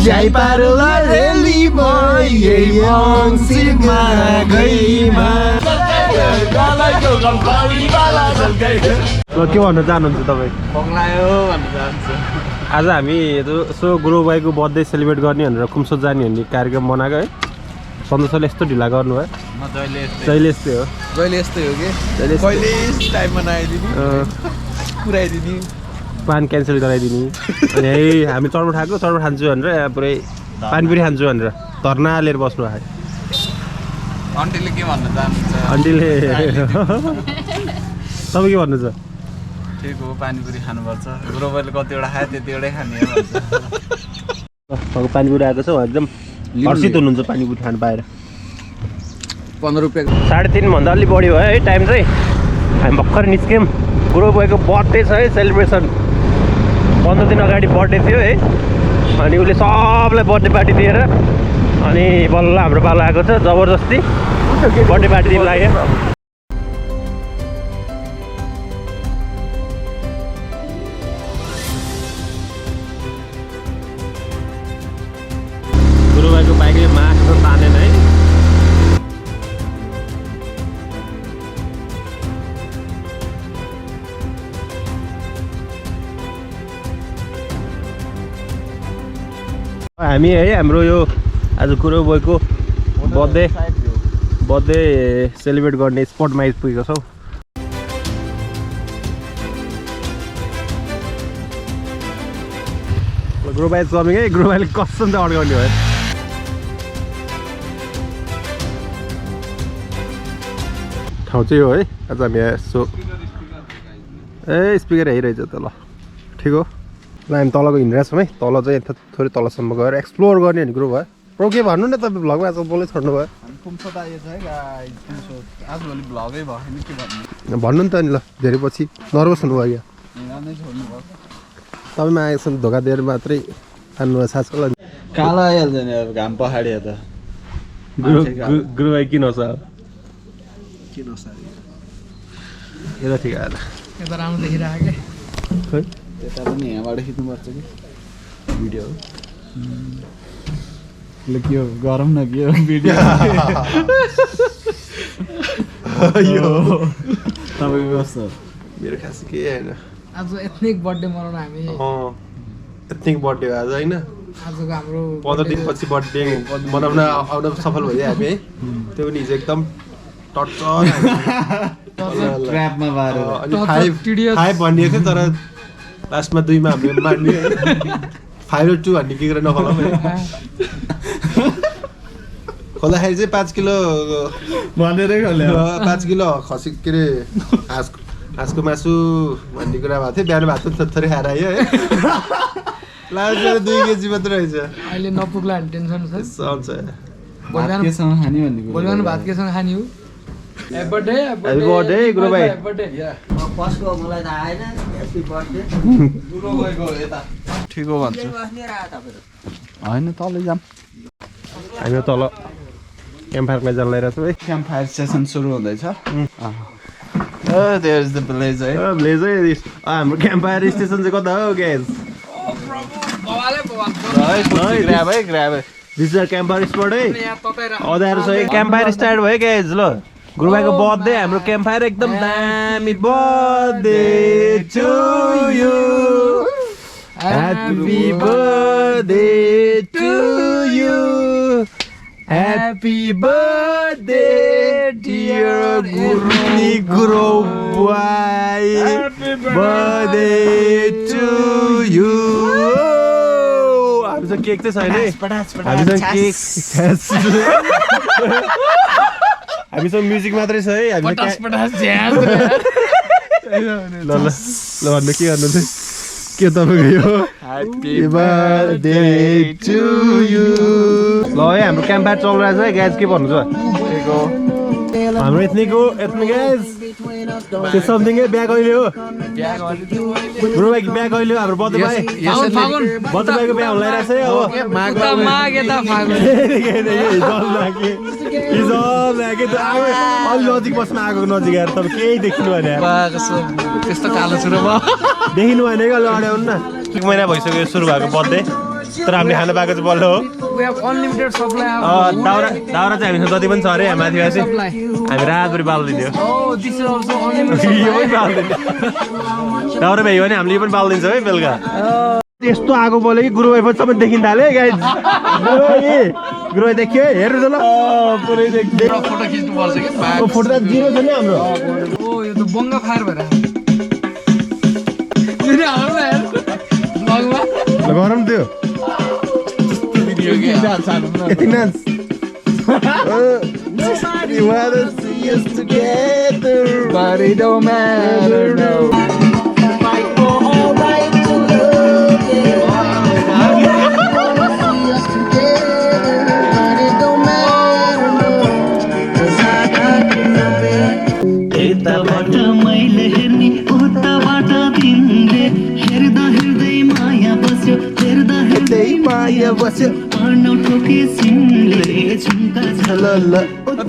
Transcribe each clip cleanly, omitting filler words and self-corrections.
Jai parola relima Yei Mangsirma गइमा गालाको गम्पाली बाला झल्काइ के भन्न चाहनुहुन्छ तपाईँ? बङ्गलायो भन्न चाहन्छु आज हामी यसो गुरु भाइको बर्थडे सेलिब्रेट गर्ने भनेर कुम्सोत जाने भन्ने कार्यक्रम बनाएको है। सन्तोषले यस्तो ढिला गर्नु भयो। जहिले यस्तै हो। जहिले यस्तै हो कि कहिले टाइममा नआइदिने पुऱ्याइदिने प्लान क्यान्सल गराइदिने अनि है हामी चर्मो खाएको चर्मो खान्छु भनेर यहाँ पुरै पानीपुरी खान्छु भनेर धर्ना लिएर बस्नु भयो। आन्टीले के भन्न चाहनुहुन्छ? आन्टीले तपाईँ के भन्नु छ? ठिक हो पानीपुरी खानुपर्छ गुरुबाले कतिवटा खायो त्यतिवटै खाने हो। पानीपुरी आएको छ एकदम हर्षित हुनुहुन्छ पानीपुरी खानु पाएर। 15 रुपियाँ 3:30 भन्दा अलि बढी भयो है टाइम चाहिँ। हामी भर्खर निस्क्यौँ। गुरुबाईको बर्थडे छ है सेलिब्रेसन। 15 दिन अगाडि बर्थडे थियो है अनि उसले सबलाई बर्थडे पार्टी दिएर अनि बल्ल हाम्रो पालो आएको छ जबरजस्ती बर्थडे पार्टी दिन लाग्यो। गुरुबाईको बाइकले मास्क तानेन है। हामी है हाम्रो यो आज गुरुबाईको बर्थडे सेलिब्रेट गर्ने स्पटमा आइपुगेको छौँ। गुरुबाई कमिङ है। गुरुबाईले कसम चाहिँ अर्डर गर्ने भयो। ठाउँ चाहिँ हो है। आज हामी यसो स्पिकर हेरिरहेछ त ल ठिक हो। ल हामी तलको हिँडिरहेको छौँ है। तल चाहिँ यता थोरै तलसम्म गएर एक्सप्लोर गर्ने भने कुरो भयो। प्रो के भन्नु न तपाईँ भ्लगमा आज बोलै छोड्नु भयो। कुम्सोत आइएछ है गाइस कुम्सोत आजभोलि भ्लगै भयो नि के भन्नु भन्नु नि त नि ल धेरै पछि नर्भस हुनुभयो क्या नै छोड्नु भयो। तपाईँमा आएछ धोका दिएर मात्रै खानु छ ल। कालो आइहाल्छ नि अब घाम पहाडिया त गुरुबाई किन छ किन सारी यता ठिक आएर यता राम्रो देखिरहेको के खै यता पनि यहाँबाट खिच्नुपर्छ कि भिडियो ल के हो गरम न के हो भिडियो यो तपाईँको कस्तो मेरो खास के होइन आज एथनिक बर्थडे मनाउन हामी एथनिक बर्थडे हो आज होइन। आजको हाम्रो 15 दिनपछि बर्थडे मनाउन आउन सफल भयो हामी है। त्यो पनि हिजो एकदम टर्चर ट्र्यापमा बारेर अनि 5 भनिएको थियो तर लास्टमा 2 मा हामीले मान्यो है। 5 र 2 भन्ने के गरेर नखोलाउँ है। खोल्दाखेरि चाहिँ 5 किलो भनेरै खोल्यो 5 किलो खसी के अरे हाँसको मासु भन्ने कुरा भएको थियो। बिहान भात पनि थोरै खाएर आयो है। लास्टमा 2 केजी मात्र रहेछ। अहिले नपुग्ला भने टेन्सन छ। आउँछ केसँग खाने भन्ने भोलि बिहान भात केसँग खाने हो। Happy birthday happy birthday Gurubai. फर्स्टको मलाई त आएन ह्यापी बर्थडे गुरुबाईको यता ठिक हो भन्छु होइन तलै जाम। हामी तल क्याम्प फायरमा जान लगाइरहेको छौँ है। क्याम्प फायर सेसन सुरु हुँदैछ। देयर इज द भिलेज है। भिलेज है हाम्रो क्याम्प फायर स्टेसन चाहिँ कता हो गाइस? ग्र्याब है ग्र्याब है this is camp fire spot है। अदार छ क्याम्प फायर स्टार्ट भयो गाइस। ल गुरुबाईको बर्थडे हाम्रो क्याम्प फायर एकदम दामी। Birthday to you happy birthday to you happy birthday dear Gurubai birthday to you. हामीसँग केक चाहिँ छैन है। हामीसँग केक हामीसँग म्युजिक मात्रै छ है। हामी ल भन्नु के गर्नु चाहिँ के तपाईँको यो ह्यापी बर्थडे टु यु। ल है हाम्रो क्याम्प फायर चलिरहेछ है गाइज। के भन्नु छ हाम्रो एथनिक गाइज त्यो समथिङ है। बिहा कहिले हो गुरुबाई? बिहा कहिले हो हाम्रो बर्थडे भाइ? बर्थडे भाइको बिहा हुन लागिरहेछ है। अब अलि नजिक बस्न आएको नजिक आएर तपाईँ केही देखिनु भएन त्यस्तो कालो छु र म देखिनु भएन कि अलि अड्याउनु न। 1 महिना भइसक्यो सुरु भएको बर्थडे तर हामीले खानु पाएको चाहिँ बल्ल हो We have unlimited supply of दाउरा दाउरा चाहिँ हामीसँग जति पनि छ अरे माथि माथि supply. हामी रातभरि बाल्दिन्थ्यो Oh, this is also unlimited यो supply. पनि बाल्दिन्थ्यो दाउरा भ्यायो भने हामीले यो पनि बालिदिन्छौँ है बेलुका यस्तो आगो बोल्यो कि गुरुबाई पनि सबै देखिन थाल्यो है गाइज गुरुबाई देखियो है हेर्नु त ल पुरै देखियो फोटो खिच्नु पर्छ कि फोटो त जिरो छ नि हाम्रो Oh, यो त बङ्गा फायर भएर फेरि हालौँ न यार बङ्गा गरम थियो भिडियो के यति नाच You wanna see us together But it don't matter now. Fight for all right to love you. यताबाट मैले हेर्ने उताबाट तिमीले हेर्दा हेर्दै माया बस्यो हेर्दा हेर्दै माया बस्यो पर्न ठोके सिमले झुम्का ल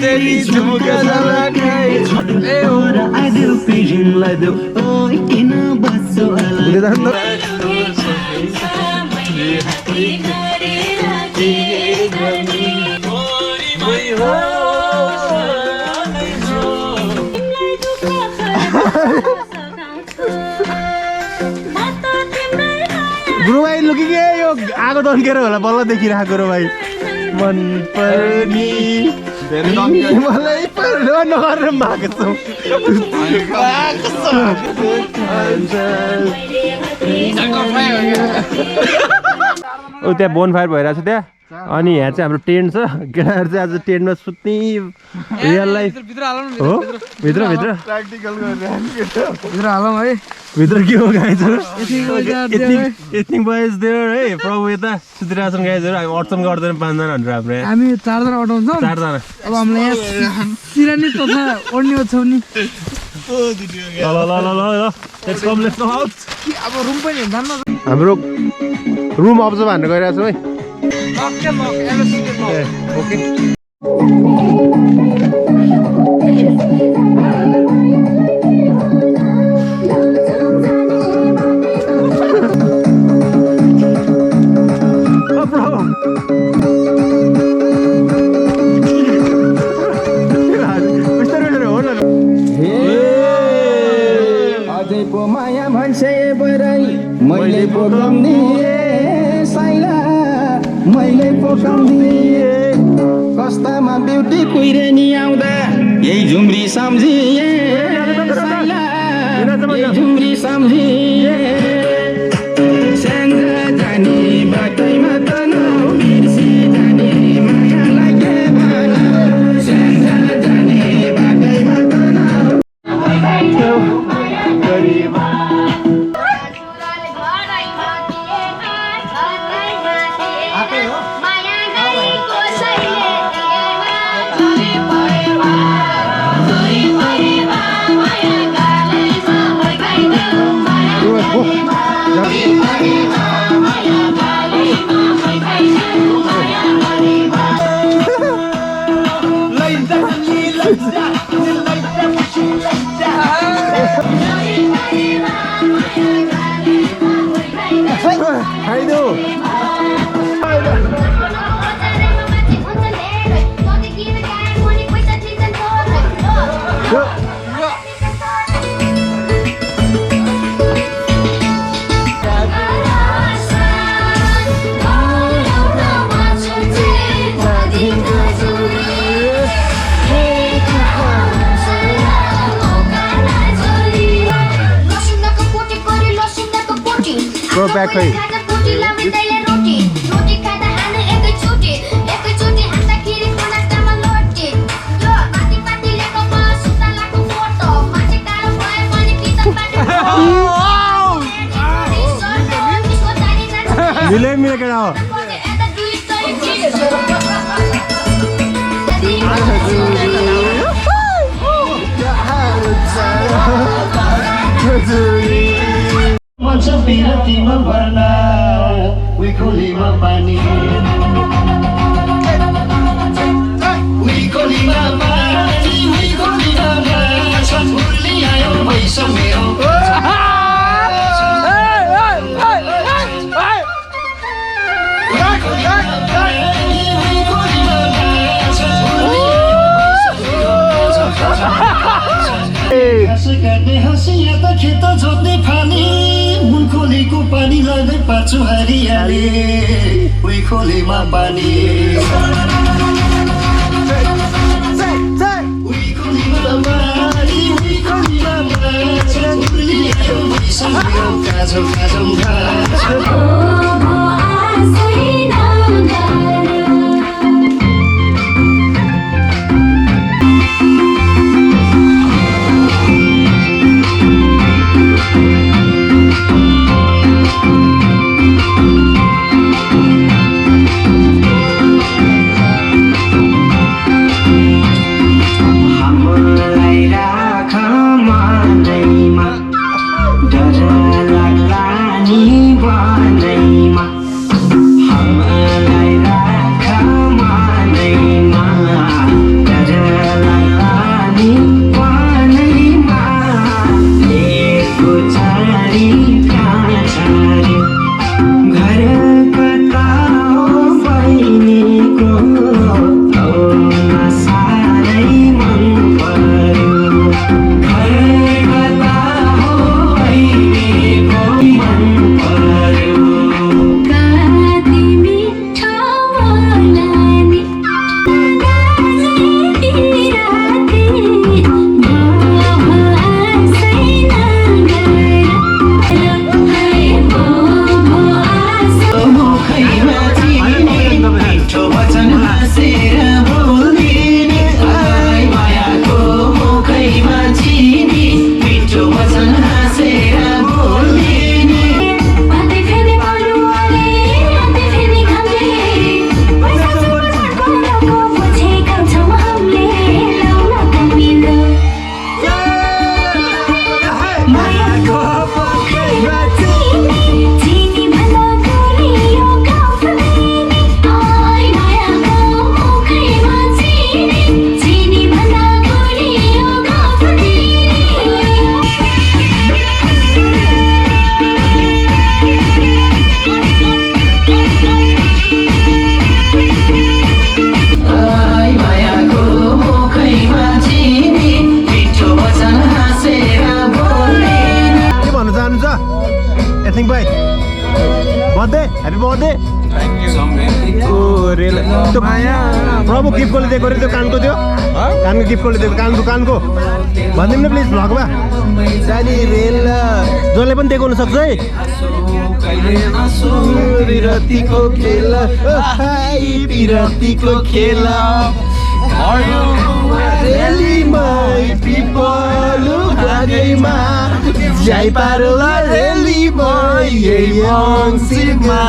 तेरी झुमका झलकाई छोरा आइदेऊ पिरिमलाई देऊ ओ किन बस्छौ गुरुबाई लुकी के यो आगो तन्केर होला बल्ल देखिरहेको गुरुबाई मन पर्नी मलाई पर्न नगरेर माग्छौ ओ त्यहाँ बोन फायर भइरहेको छ त्यहाँ अनि यहाँ चाहिँ हाम्रो टेन्ट छ केटाहरू चाहिँ आज टेन्टमा सुत्ने रियल लाइफ भित्र हालौँ न हो भित्र भित्र भित्र हालौँ है भित्र के हो गाइजहरू Ethnic एथनिक बोइज देयर है प्रभु यता सुतिरहेको छन् गाइजहरू हामी अड्चन गर्दैन 5 जना भनेर हाम्रो यहाँ हामी 4 जना अटाउँछौँ 4 जना अब हामीलाई यहाँ सिरानी तथा ओड्ने ओछ्याउने ल let's come let's go out अब रुम पनि जान्न हाम्रो रुम अब्जर्भ हान्न गइरहेको छौँ है ओके अझै पो माया भन्छे बराई मैले पो कम दिए साइला मैले पो कम दिए कस्तामा ब्युटी कुहिरे नि आउँदा यही झुम्री सम्झिए साइला यही झुम्री सम्झिए स्याङ्जा जाने बाटैमा त नबिर्सी जाने माया लागे भन स्याङ्जा जाने बाटैमा त Go back, hey. मिले मिले के आओ Piratimo varna, we kolima pani. We kolima pani, we kolima pani. Sanhuli ayo mai sameo. काट्ने हँसिया त खेत जोत्ने फानी मुन खोलेको पानी लाँदै पार्छु हरियाले उही खोलेमा पानी उही खोलेमा पानी उही खोलेमा पानी काजो काजो प्रभु गिफ्ट कसले दिएको रे त्यो कानको त्यो कानको गिफ्ट कसले दिएको कानको भनिदिनु न प्लिज भ्लगमा जानी रेल जसले पनि दिएको हुनसक्छ है पिरतीको खेल पिरतीको खेल रेलीमा पिपलु भागैमा जाई पारला रेलीमा यही मङ्सिरमा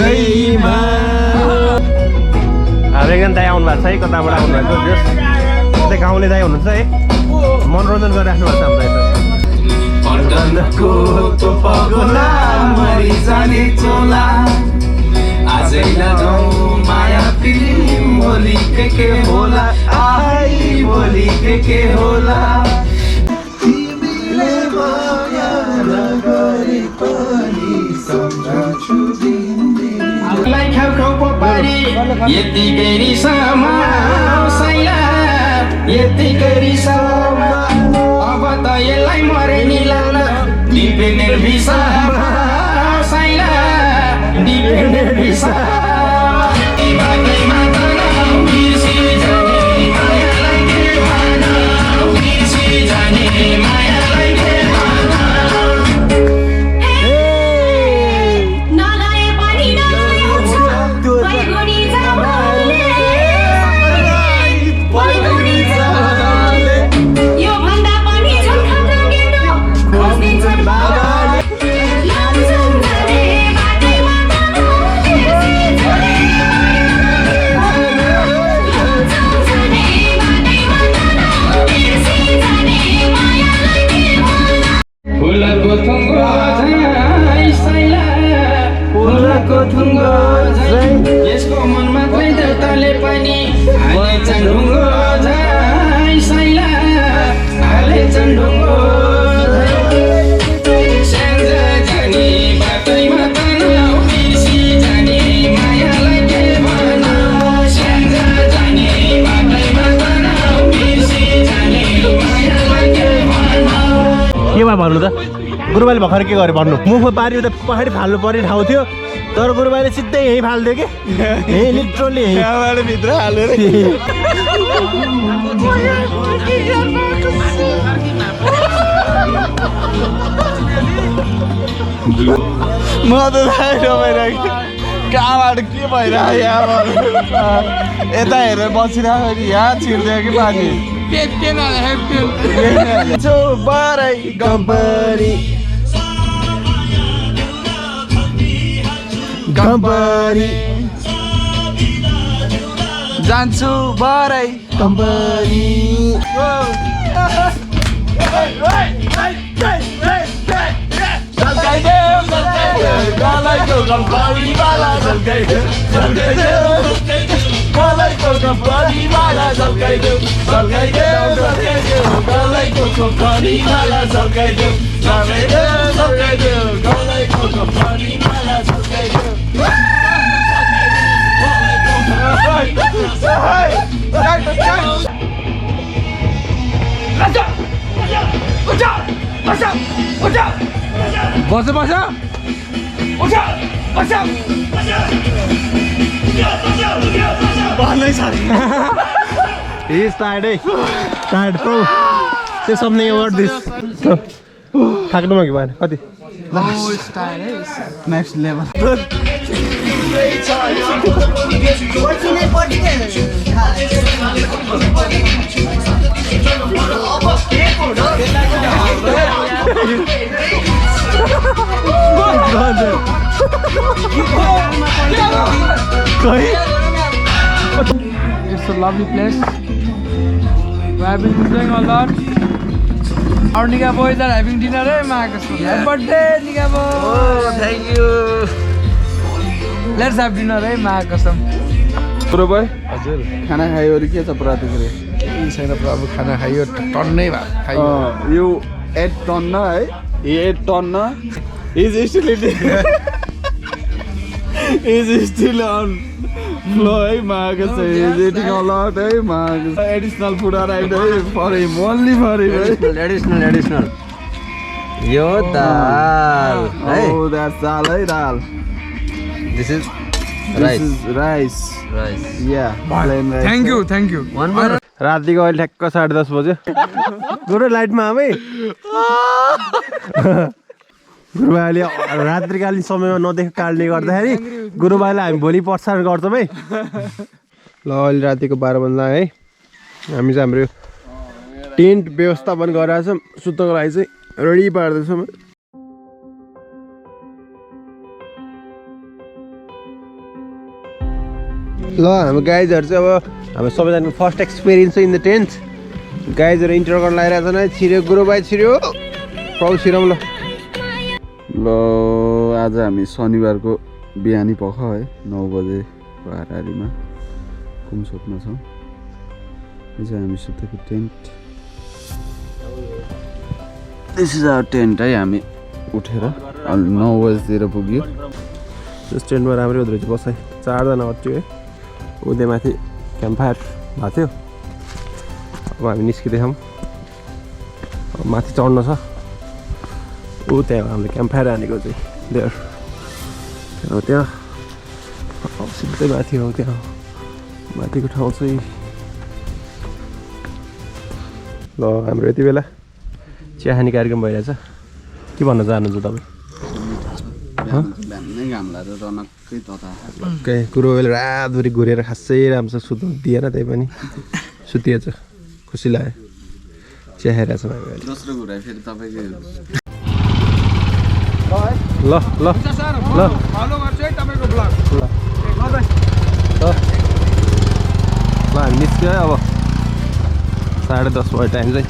गइमा एकजना दाइ आउनु भएको छ है कताबाट आउनु भएको त्यस्तै गाउँले दाइ हुनुहुन्छ है मनोरञ्जन गरिराख्नु भएको छ यतिकै रिसामा यतिकै रिसामा अब त यसलाई मरे निलाउन डिपेन्डेन्ट भिसामा डिपेन्डेन्ट भिसा यसको मन मात्रै देउताले पनि हालेछन् ढुङ्गो झै साइला हालेछन् ढुङ्गो स्याङ्जा जाने बाटैमा तनाउ बिर्सी जाने मायालाई के भनौ स्याङ्जा जाने बाटैमा तनाउ बिर्सी जाने मायालाई के भनौ के भयो भन्नु त गुरुबाले भर्खर के गरे भन्नु मुखमा पारि त पहाडी फाल्नु पर्ने ठाउँ थियो तर गुरुबाले सिधै यहीँ फाल्दियो कि यहीँ लिटरली यहीँबाट भित्र हालेर म त भइरहेको कहाँबाट के भइरहेको यता हेरेर बसिरहेको नि यहाँ छिर्दियो कि पानी कम्पनी जान्छु बरै company bus He is tired, eh? Tired, bro. Say something about this. थाक्नु कि भएन कति next level It's a lovely place. We have been enjoying a lot. Our Nika boys are having dinner, eh, Marcus? Happy birthday, Nika boy! Oh, thank you. Let's have dinner, eh, Marcus? Bro boy, हजुर खाना खायो अरे के छ प्रातःखेरि केही छैन प्रभु खाना खायो टन्नै भात खायो यो 8 टन है 8 ton is still on floor है Marcus is eating a lot है Marcus additional food arrived for him only for him Additional यो दाल है oh that's dal है dal This is rice yeah plain rice Thank you. one more रातिको अहिले ठ्याक्क 10:30 बज्यो गुरु लाइटमा आमै गुरुबाले रात्रिकालीन समयमा नदेखेको कारणले गर्दाखेरि गुरुबाले हामी भोलि प्रसारण गर्छौँ है ल अहिले रातिको 12 बज्दा है हामी चाहिँ हाम्रो टेन्ट व्यवस्थापन गरिरहेको छौँ सुत्नको लागि चाहिँ रेडी पार्दैछौँ ल हाम्रो गाइजहरू चाहिँ अब हाम्रो सबैजनाको first experience in the tent गाइजहरू इन्टर गर्न लागिरहेको छ छिर्यो गुरुबाई छिर्यो प्रभु छिरौँ ल आज हामी शनिबारको बिहानी पख है 9 बजेको हाराहारीमा कुमसोटमा छौँ यो चाहिँ हामी सुतेको tent this is our tent है हामी उठेर 9 बजीतिर पुग्यो त्यस टेन्टमा राम्रै हुँदो रहेछ बसाइ 4 जना बच्यो है उदय माथि क्याम्प फायर भएको थियो अब हामी निस्किँदैछौँ माथि चढ्न छ ऊ त्यहाँ हामीले क्याम्प फायर हानेको चाहिँ देयर हो त्यहाँ सिधै माथि हो त्यहाँ माथिको ठाउँ चाहिँ ल हाम्रो यति बेला चिया खाने कार्यक्रम भइरहेछ के भन्न चाहनुहुन्छ तपाईँ बिहानै घाम लाग्यो रनक्कै तता ओके कुरो बेला रातभरि घुरेर खासै राम्रोसँग सुत्नु दिएन त्यही पनि सुतिएछ खुसी लाग्यो चिया खाइरहेछ दोस्रो कुरा फेरि तपाईँकै ल ल ल फलो गर्छु है तपाईको ब्लग ल हामी निस्क्यो है अब 10:30 भयो टाइम चाहिँ